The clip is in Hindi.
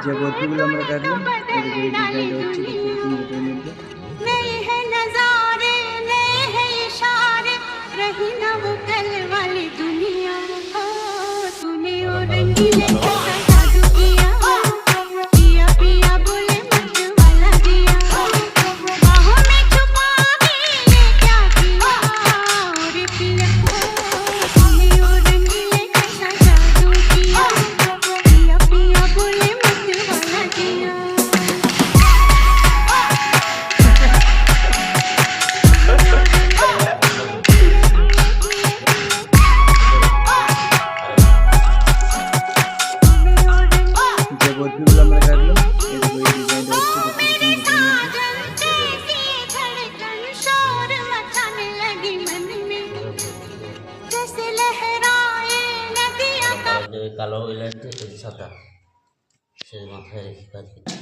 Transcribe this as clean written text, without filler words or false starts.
যে বর্তিগুলো আমরা কাটলাম এদিকে এই ডিজাইনটা হচ্ছে 2 মিনিটের মধ্যে। नए हैं नजारे नए हैं इशारे रही ना वो कल वाली दुनिया हो तूने वो रंगीले कैसा जादू किया हो पिया पिया बोले मत वाला दिया हो बाहों में छुपा के ये क्या किया रे पिया हो तूने वो रंगीले कैसा जादू किया पिया पिया बोले मत वाला दिया। যে বর্তিগুলো আমরা কাটলাম এদিকে এই ডিজাইনটা হচ্ছে 2 মিনিটের মধ্যে। কালো ইলাইট সাদা সেই মাথায় রেখে কাজ করছি।